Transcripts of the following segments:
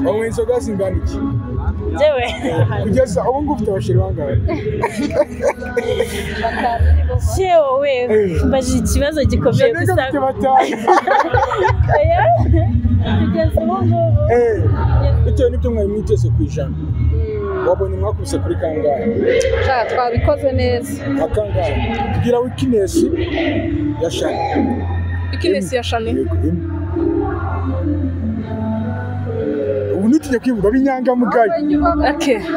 banywa inzoga zingana iki jewe kugeza ubu ngubu ufite abashiri bangahe jewe mbaje ikibazo gikomeye gusa kugeza ubu ngubu bitewe n'ibyo mwari mwiteze ku ijana wabonye mwakubise kuri kangahe twabikoze neza akangahe kugira weakness ya Shani weakness ya Shani ubu nitije kwibuka binyangamugaye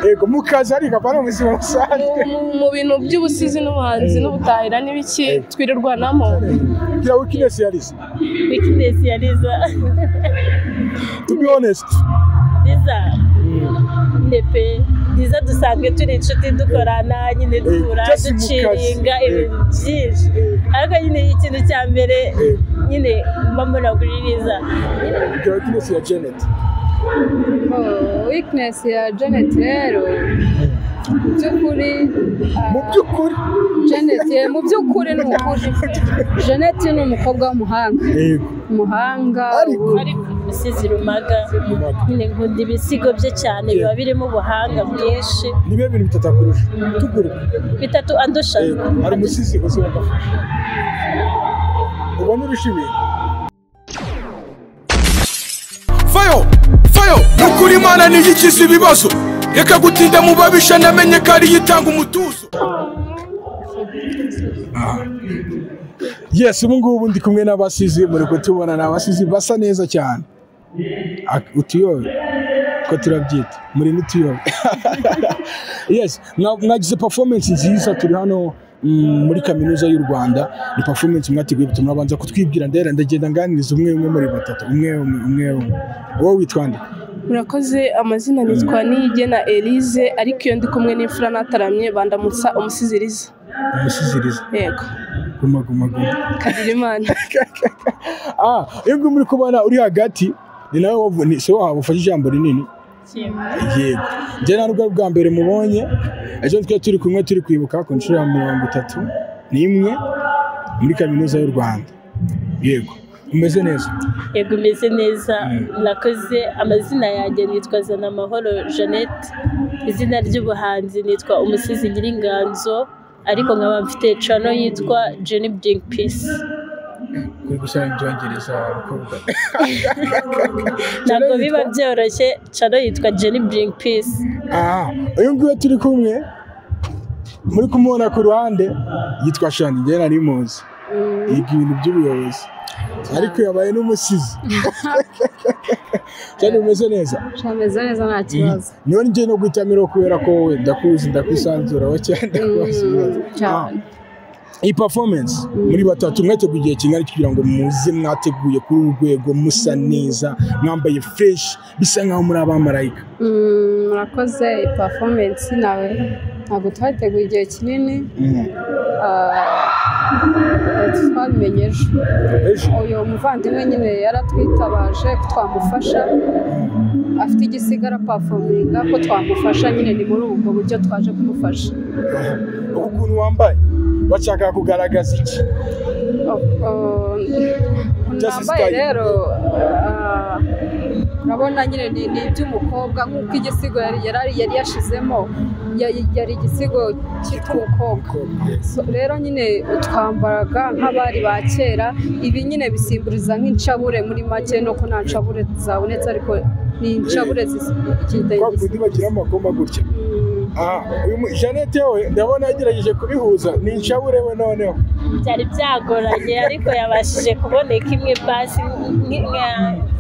yego mukaza ari kapana muzima busanzwe mu bintu by'ubusizi n'ubuhanzi n'ubutahira n'ibiki twirirwanamo kugira weakness ya Liza to be honest Liza dusanzwe turi inshuti dukorana nyine duhura duciringa ibintu byinshi ariko nyine ikintu cya mbere nyine mbona kuri Liza weakness ya Janet weakness ya Janet rero mu by'ukuri Janet mu by'ukuri ni umukuru Janet ni umukobwa w'umuhanga ariko usizi rumaga nyine nkunda ibisigo bye cyane biba birimo ubuhanga bwinshi nibe bintu bitatu akurusha bitatu andusha ari umusizi gusa bagafasha ubona urishimye fayo nukuri Imana niyikiza ibibazo reka gutinda mu babisha namenye ko ari yitanga umutuzo yes ubu ngubu ndi kumwe n'abasizi muri kutubona n'abasizi basa neza cyane utiyobe ko turabyita muri n'utiyobe yes mwagize performance nziza turi hano muri kaminuza y'u Rwanda ni performance mwateguye bituma abanza kutwibwira ndagenda nganiriza umwe muri batatu umwe wowe witwa nde murakoze amazina nitwa Niyigena Elise ariko iyo ndi kumwe n'imfura nataramye bandamutsa umusizi Liza yego guma Kadirimana yego muri kubana uri hagati ni nawe so wafashe ijambo rinini yego njye narwo bwa mbere mubonye ejo turi kumwe turi kwibuka ku nshuro ya 31 muri kaminuza y'u Rwanda yego umeze neza yego umeze neza nakoze amazina yanjye nitwa Zanamahoro Janet izina ry'ubuhanzi nitwa umusizi Nyiringanzo ariko nkaba mfite channel yitwa Jenny Bring Peace kuri gusanga ibyongereza abakobwa ntabwo biba byoroshye channel yitwa Jenny Bring Peace uyu nguyu turi kumwe muri kumubona ku ruhande yitwa Shani njye nari muzi yiga ibintu by'ubuyobozi ariko yabaye n'umusizi cyane umeze neza nta kibazo niyo njye no gutamira kubera ko wowe ndakwisanzura wa cyane iyi performance muri batatu mwateguye igihe kingana kugira ngo muze mwateguye kuri urwego musa neza mwambaye fresh bisa nkaho muri abamarayika murakoze performance nawe ntabwo twateguye igihe kinini twabimenyeje uyu muvandimwe nyine yaratwitabaje ko twamufasha afite igisigara performinga ko twamufasha nyine ni muri ubwo buryo twaje kumufasha ukuntu wambaye bashaka kugaragaza iki nambaye rero urabona nyine ni iby'umukobwa nk'uko igisigo yari yashizemo yari igisigo cyitwa umukobwa rero nyine twambaraga nk'abari ba kera ibi nyine bisimburiza nk'incabure muri make no ko nta ncabure zabonetse ariko ni incabure zikidahise bagira amakoma gutya uyu Janet we ndabona yagerageje kubihuza ni incabure we noneho byari byagoranye ariko yabashije kuboneka imwe basi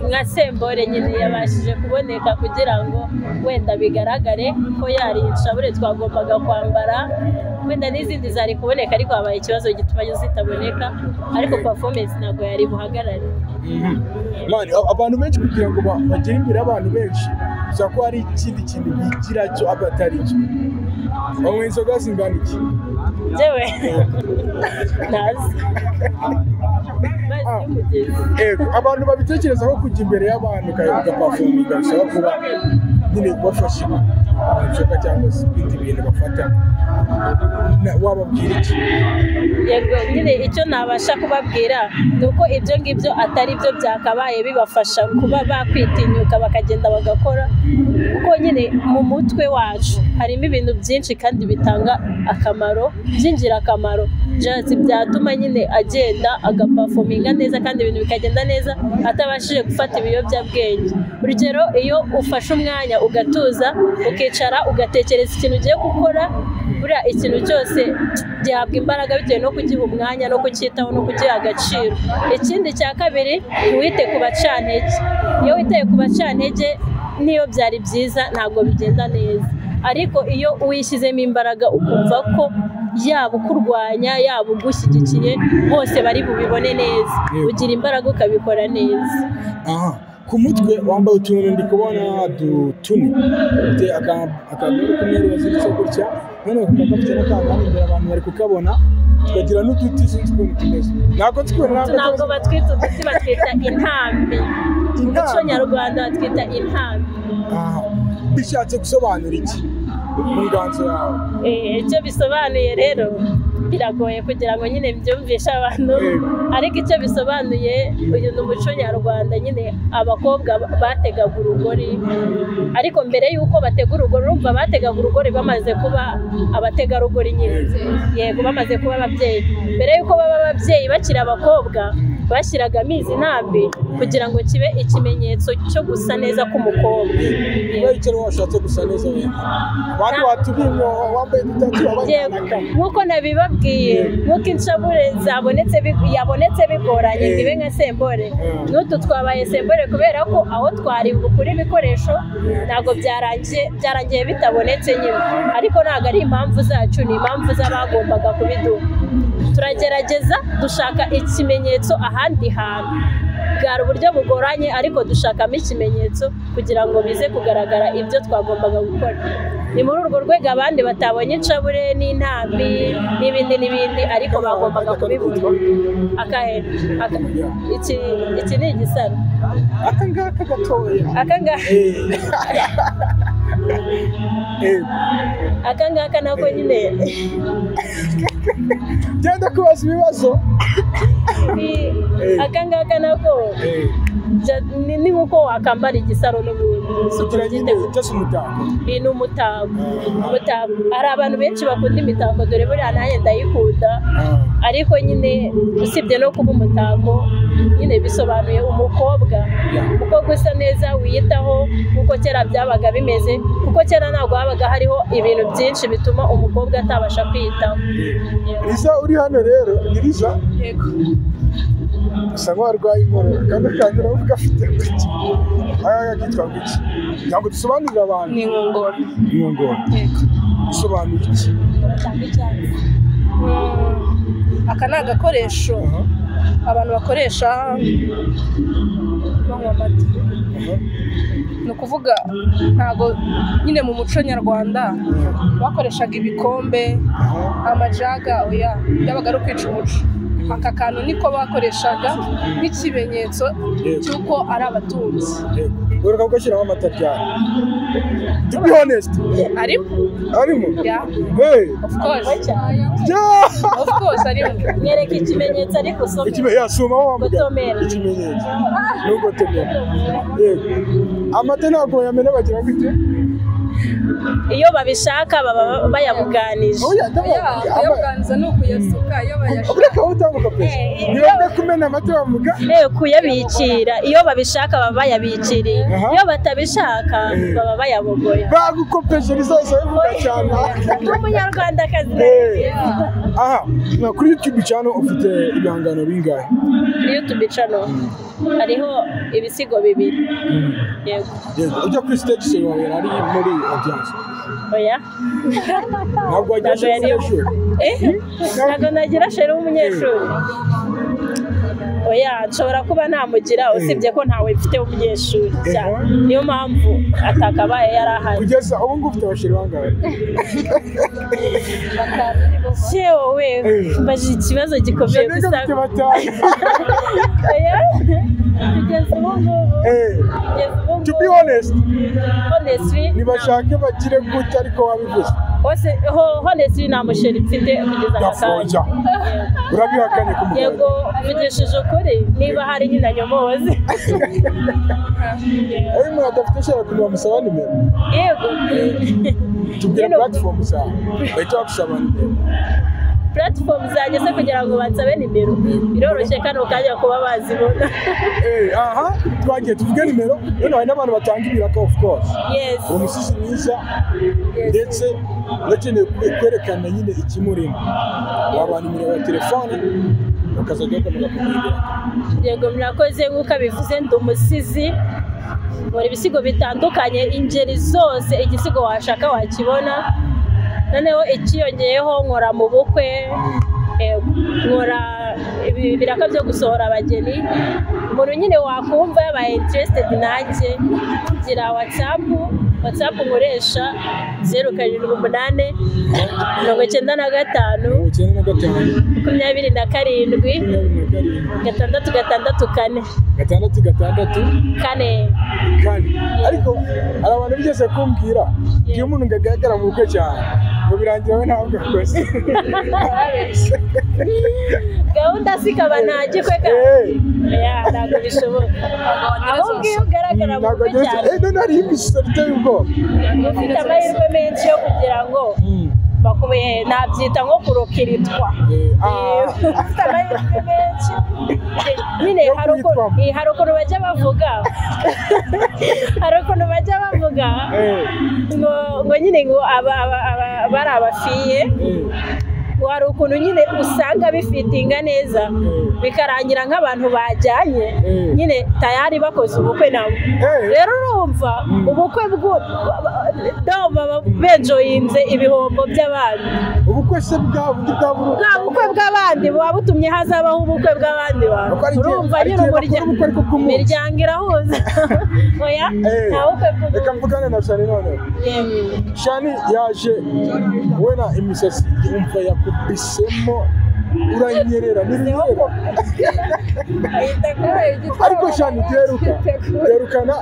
nka sembore nyine yabashije kuboneka kugira ngo wenda bigaragare ko yari incabure twagombaga kwambara wenda n'izindi zari kuboneka ariko habaye ikibazo gituma zitaboneka ariko performance ntabwo yari buhagarare abantu benshi kugira ngo bagere imbere y'abantu benshi gusa ko hari ikindi kintu bigira cyo abatari cyo banywa inzoga zingana iki jewe nazi abantu babitekerezaho kujya imbere y'abantu ugapafominga bisaba kuba nyine kubafasha inzoga cyangwa se ibindi bintu bafata wababwira iki? Yego nyine icyo nabasha kubabwira ni uko ibyo ngibyo atari byo byakabaye bibafasha kuba bakwitinyuka bakagenda bagakora, kuko nyine mu mutwe wacu harimo ibintu byinshi kandi bitanga akamaro, by'ingirakamaro just byatuma nyine agenda agaperforminga neza kandi ibintu bikagenda neza atabashije gufata ibiyobyabwenge. Urugero, iyo ufashe umwanya ugatuza ukicara ugatekereza ikintu ugiye gukora, buriya ikintu cyose gihabwa imbaraga bitewe no kugiha umwanya no kucyitaho no kugiha agaciro. Ikindi cya kabiri, wite ku bacantege. Iyo witeye ku bacantege niyo byari byiza ntabwo bigenda neza, ariko iyo uwishyizemo imbaraga ukumva ko yaba ukurwanya yaba ugushyigikiye bose bari bubibone neza, ugira imbaraga ukabikora neza. Ku mutwe wambaye utuntu ndi kubona tune, ufite akaguru k'umweru waziritse gutya, noneho kakaba gafite n'akandi imbere abantu bari kukabona, tukagira n'uduti sinzi ukuntu tumeze. Ntabwo batwita uduti, batwita intambi. Mu muco nyarwanda batwita intambi. Bishatse gusobanura iki mu nganzo yawe? Icyo bisobanuye rero biragoye kugira ngo nyine mbyumvishe abantu, ariko icyo bisobanuye, uyu ni umuco nyarwanda. Nyine abakobwa bategaga urugori, ariko mbere y'uko batega urugori, urumva bategaga urugori bamaze kuba abategarugori nyine, yego bamaze kuba ababyeyi. Mbere y'uko baba ababyeyi bakiri abakobwa, bashyiragamo izi ntambi kugira ngo kibe ikimenyetso cyo gusa neza k'umukobwa. Icyo washatse gusa neza wenda abandi watubimye wambaye dutatu abanaka, nk'uko nabibabwiye, nk'uko inshabure yabonetse bigoranye ndibe nka Sembore, n'utu twabaye Sembore kubera ko aho twari bukure ibikoresho ntabwo byarangiye bitabonetse nyine, ariko ntabwo ari impamvu zacu, ni impamvu z'abagombaga kubiduha. Turagerageza dushaka ikimenyetso ahandi hantu, bwari uburyo bugoranye, ariko dushakamo ikimenyetso kugira ngo bize kugaragara ibyo twagombaga gukora. Ni muri urwo rwego abandi batabonye inshabure n'intambi n'ibindi, ariko bagombaga kubibona. Iki ni igisaro. Aka ngaka gatoya. Aka ngaka nako nyine genda kubaza ibibazo. Aka ngaka nako ni nk'uko wakambara igisaro n'ubundi. Ni umutako. Hari abantu benshi bakunda imitako, dore buriya nanjye ndayikunda, ariko nyine usibye no kuba umutako, nyine bisobanuye umukobwa usa neza, wiyitaho nk'uko kera byabaga bimeze, kuko kera ntabwo habaga hariho ibintu byinshi bituma umukobwa atabasha kwiyitaho. Liza uri hano rero, ni Liza? Yego. Usa nk'uwarwaye inkorora kandi ukangira uvuga afite gutya. Aya kitwa gutya. Ntabwo dusobanurira abantu. Ni inkongoro. Inkongoro. Yego. Bisobanura iki? Aka ni agakoresho abantu bakoresha banywa amata. Ni ukuvuga ntabwo nyine mu muco nyarwanda bakoreshaga ibikombe, amajaga, oya, byabaga ari ukwica umuco. Aka kantu niko bakoreshaga nk'ikimenyetso cy'uko ari abatunzi. Ureka kugashyiramo amata ryari? To be honest. Arimo? Yeah. Hey. Of course. Yeah. Of course arimo. Nyereka ikimenyetso ariko usome. Yasoma wambaye ikimenyetso. Nuko temera. Yego. Amata ntabwo yamena bagira gute? Iyo babishaka baba bayabuganije. Kuyabuganiza ni ukuyasuka, iyo bayashaka. Ureka utambuka pesa. Niba kumena amata bamuga? Kuyabikira. Iyo babishaka baba bayabikiriye. Iyo batabishaka baba bayabogoye. Bagukopesha rizaza bivuga cyane. Umunyarwandakazi. Aha, kuri YouTube channel ufite ibihangano bingahe? Kuri YouTube channel hariho ibisigo bibiri. Yego. Ujya kuri stage se wawe ari muri audience? Oya. Ntabwo wajya umunyeshuri? Ntabwo nagira shere w'umunyeshuri. Oya, nshobora kuba namugira usibye ko ntawe mfite umunyeshuri cyane. Niyo mpamvu atakabaye yarahari. Kugeza ubu ngubu ufite abashiri bangahe? Wowe mbaje ikibazo gikomeye gusa. kugeza ubu ngubu to be honest honestly nibashake bagire gutya ariko wabivuze honestly nta musheri mfite kugeza aka ndafonja urabihakanye ku mugabo yego mvugishije ukuri niba hari nyina nyomozi ayo umuntu adafite shaka kumumusaba nimero yego tubwira platform zawe bahita bagusaba nimero platform zanjye se kugira ngo bansabe nimero biroroshye kano kanya kuba bazibona aha twagiye tuvuge nimero none hari n'abantu batanga ibiraka of course yes umusizi mwiza ndetse bakeneye kwerekana nyine ikimurimo waba nimero ya telefone bakazajya bakamubwira yego murakoze nk'uko bivuze ndi umusizi muri ibisigo bitandukanye ingeri zose igisigo washaka wakibona noneho ikiyongeyeho nkora mu bukwe nkora ibiraka byo gusohora abageni umuntu nyine wakumva yabaye interested nanjye gira whatsapp nkoresha 078 95 27 ariko hari abantu bigeze kumbwira iyo umuntu ngagaragara mu bukwe cyane ngo birangira we ntabwo akoze gahunda sikaba ntagikwe ntabwo bishoboka ahubwo iyo ugaragara mu bukwe cyane none hari imisoro iteye ubwoba ufite amahirwe menshi yo kugira ngo bakubiye nabyita nko kurokiritwa ufite amahirwe menshi nyine hari ukuntu bajya bavuga ngo nyine ngo bari abafiye hari ukuntu nyine usanga bifitinga neza bikarangira nk'abantu bajyanye nyine tayari bakoze ubukwe nabo rero urumva ubukwe benjoyinze ibihombo by'abandi ubukwe se bukwe bw'abandi buba butumye hazabaho ubukwe bw'abandi bantu urumva nyine imiryango irahuza oya nta bukwe reka mvugane na Shani none Shani yaje wena imisatsi yumva yakubisemo uranyerera n'inyerera ariko Shani derukana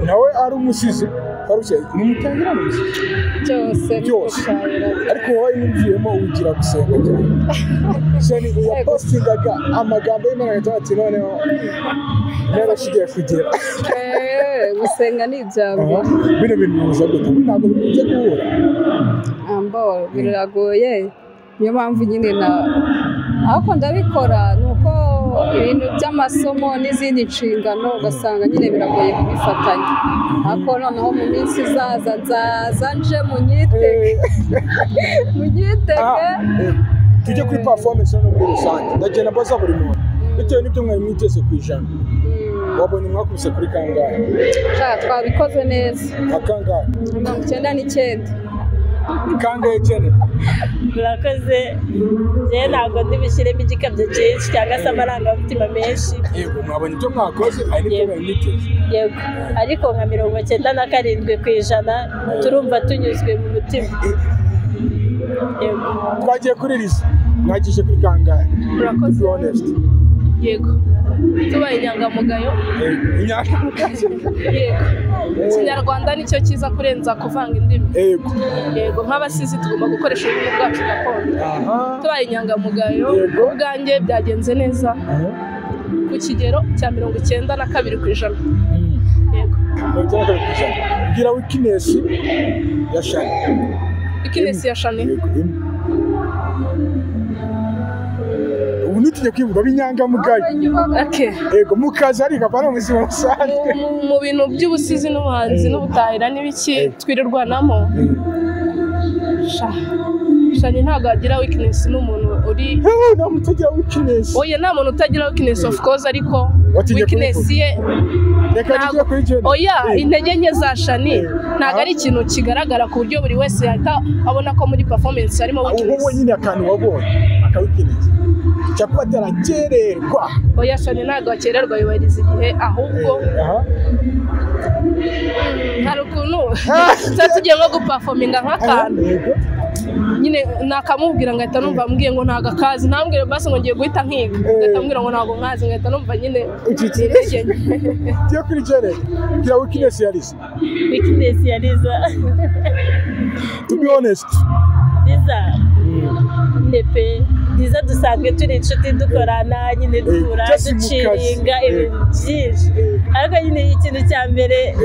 nawe ari umusizi karushye numutangira n'umusizi cyose ariko wowe nimviyemo ugira gusenga cyane Shani yapostingaga amagambo y'Imana gatatu noneho narashigiye kugera gusenga ni ijambo bino bintu biza gute ntabwo bikunze guhura biragoye niyo mpamvu nyine ariko ndabikora ni uko ibintu by'amasomo n'izindi nshingano ugasanga nyine biragoye kubifatanya ariko noneho mu minsi izaza nzaza nje munyitege tujye kuri performance no muri rusange ndagenda mbaza buri muntu bitewe n'ibyo mwari mwiteze ku ijana wabonye mwakubise kuri kangahe twabikoze neza akangahe 99 kangahe cyane murakoze njye ntabwo ndibishyiremo igikabyo cyinshi cyangwa se amarangamutima menshi yego mwabonye ibyo mwakoze hari n'ibyo mwari mwiteze yego ariko nka 97% turumva tunyuzwe mu mutima twagiye kuri Lisa mwagije kuri kangahe murakoze honest yego tubaye inyangamugayo yego ikinyarwanda nicyo cyiza kurenza kuvanga indimi yego nk'abasizi tugomba gukoresha ururimi rwacu gakondo tubaye inyangamugayo ubwanjye byagenze neza ku kigero cya 92%. Yego gira weakness ya Shani unitije kwivuga binyangamugayo yego mukazi ariko apana muzima musanzwe mu bintu by'ubusizi n'ubuhanzi n'ubutahira n'ibiki twirirwanamo Shani ntabwo agira weakness n'umuntu uri nta muntu utagira weakness oya nta muntu utagira weakness of course ariko weakness ye oya intege nke za Shani ntabwo ari ikintu kigaragara ku buryo buri wese yahita abona ko muri performance harimo weakness wowe nyine akantu wabonye akaweakness cyakuba atarakererwa oya Shani ntabwo akererwa yubahiriza igihe ahubwo hari ukuntu tugiye nko guperforminga nk'akantu nyine nakamubwira ngahita numva ambwiye ngo ntago akazi ntambwire basi ngo ngiye guhita nkiga ngahita ambwira ngo ntago nkazi ngahita numva nyine Tiyo kuri Janet gira weakness ya Liza. Weakness ya Liza. To be honest, Liza nepe Liza dusanzwe turi inshuti dukorana nyine duhura duciringa ibintu byinshi ariko nyine ikintu cya mbere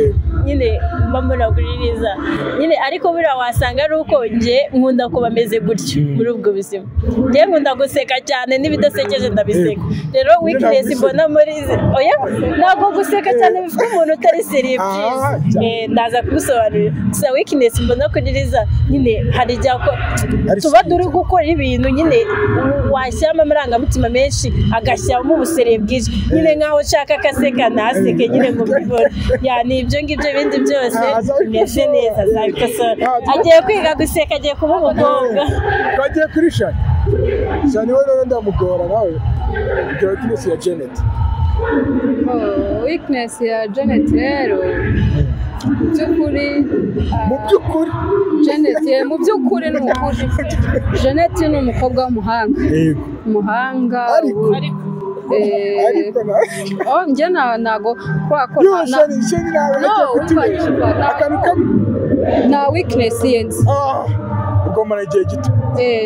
nyine mbona kuri Liza nyine ariko buriya wasanga ari uko nje nkunda kuba ameze gutyo muri ubwo buzima nje nkunda guseka cyane n'ibidasekeje ndabiseka rero weakness mbona muri oya ntabwo guseka cyane bifite umuntu utari serious ndaza kugusobanurira gusa weakness mbona kuri Liza nyine hari jya ko tuba duri gukora ibintu nyine washyiramo amarangamutima menshi agashyiramo ubusere bwinshi nyine nkaho ushaka akaseka ntaseke nyine mu bibona yani ibyo ngibyo ibindi byose bimeze neza azabikosora agiye kwiga guseka agiye kuba umukobwa twagiye kuri Shani Shani we rero ndamugora nawe gira weakness ya Janet. Weakness ya Janet rero mu by'ukuri Janet mu by'ukuri ni ukuri Janet ni umukobwa w'umuhanga umuhanga njye ntago twakora na weakness yenze ubwo mara igihe gito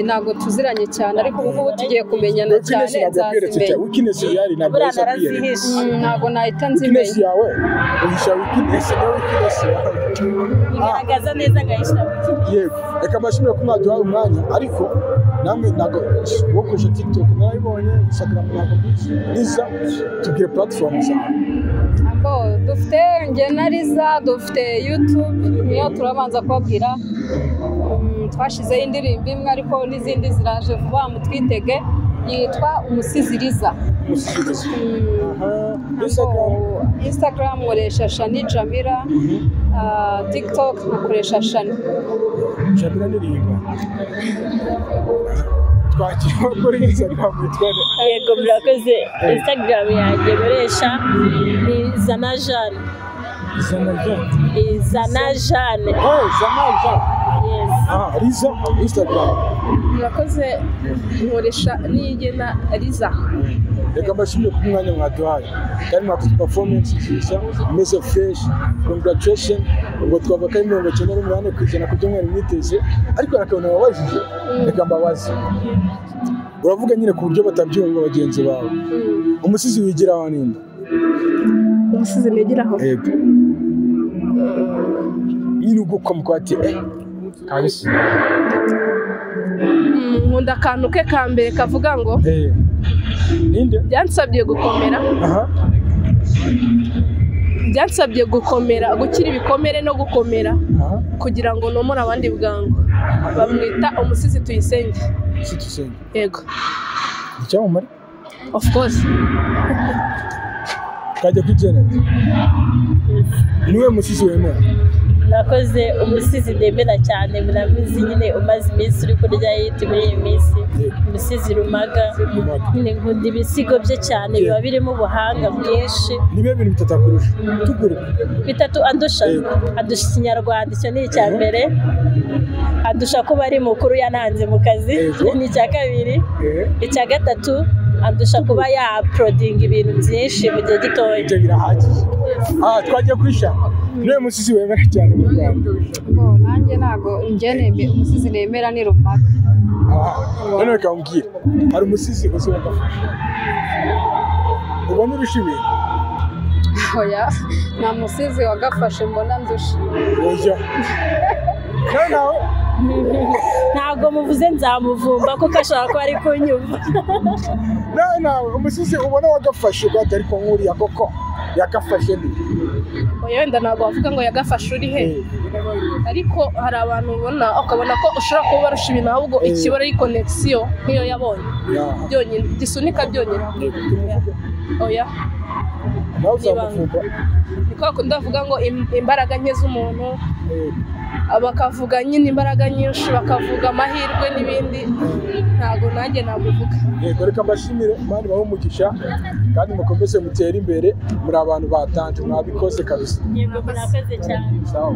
ntago tuziranye cyane ariko ubu tugiye kumenyana cyane nzazimenya weakness yari ntabwo ntago nahita nzimenya weakness yawe uhisha weakness bigaragaza neza agahisha yego reka mbashimire ko mwaduhaye umwanya ariko namwe ntago wokoresha TikTok narayibonye Instagram ntago Liza tugire platform zawe dufite njye na Liza dufite YouTube niyo turabanza kubabwira twashizeho indirimbo imwe ariko n'izindi ziraje vuba mutwitege yitwa Umusizi Liza. Instagram nkoresha Shani Jamila, TikTok nkoresha Shani Jamila ndirimba twakiriho kuri Instagram twene yego murakoze Instagram yanjye nkoresha ni Zana Jeanne Zana Jeanne yes Liza Instagram murakoze nkoresha niyigena Liza reka mbashimire ku mwanya mwaduhaye kandi mwakoze performance nziza imeze fresh congratulations ubwo twabaka 98% ku byumweru mwiteze ariko nakabona babajije reka mbabaze uravuga nyine ku buryo batabyumva bagenzi bawe umusizi wigira aho ninde umusizi nigiraho yego nyine uguko mukwati kabisa nkunda akantu ke ka mbere kavuga ngo ninde byansabye gukomera byansabye gukomera gukira ibikomere no gukomera kugira ngo nomore abandi bwangu bamwita umusizi Tuyisenge yego icyamumare of course kajya kujyana niwe musizi wemera nakoze umusizi ndemera cyane murabizi nyine umaze iminsi uri kurya yiti muri iyi minsi umusizi Rumaga nyine nkunda ibisigo bye cyane biba birimo ubuhanga bwinshi nibe bintu bitatakurusha tuguru bitatu andusha Ikinyarwanda icyo ni icya mbere andusha kuba ari mukuru yananze mu kazi ni icya kabiri icya gatatu andusha kuba yaprodinga ibintu byinshi mu gihe gitoya ibyo birahagije twagiye kwisha niwe musizi wemera cyane mu Rwanda nanjye ntago njye umusizi nemera ni Rumaga none reka mbwira hari umusizi uzi wagafasha ubona urusha ibintu oya nta musizi wagafashe mbona ndusha oya nawe ntabwo muvuze nzamuvumba kuko ashaka ko ari kunyumva nawe umusizi ubona wagafashe ugahita ariko nk'uriya koko yakafashe ni oya wenda ntabwo wavuga ngo yagafashe uri he ariko hari abantu ubona ukabona ko ushobora kuba barusha ibintu ahubwo ikibura ari connection nk'iyo yabonye byonyine gisunika byonyine oya nawe uzamuvumba niko ndavuga ngo imbaraga nke z'umuntu bakavuga nyine imbaraga nyinshi bakavuga amahirwe n'ibindi ntago nanjye namuvuga yego reka mbashimire Imana ibahe umugisha kandi mukomeze mutere imbere muri abantu batanje mwabikoze kabisa yego murakoze cyane sawa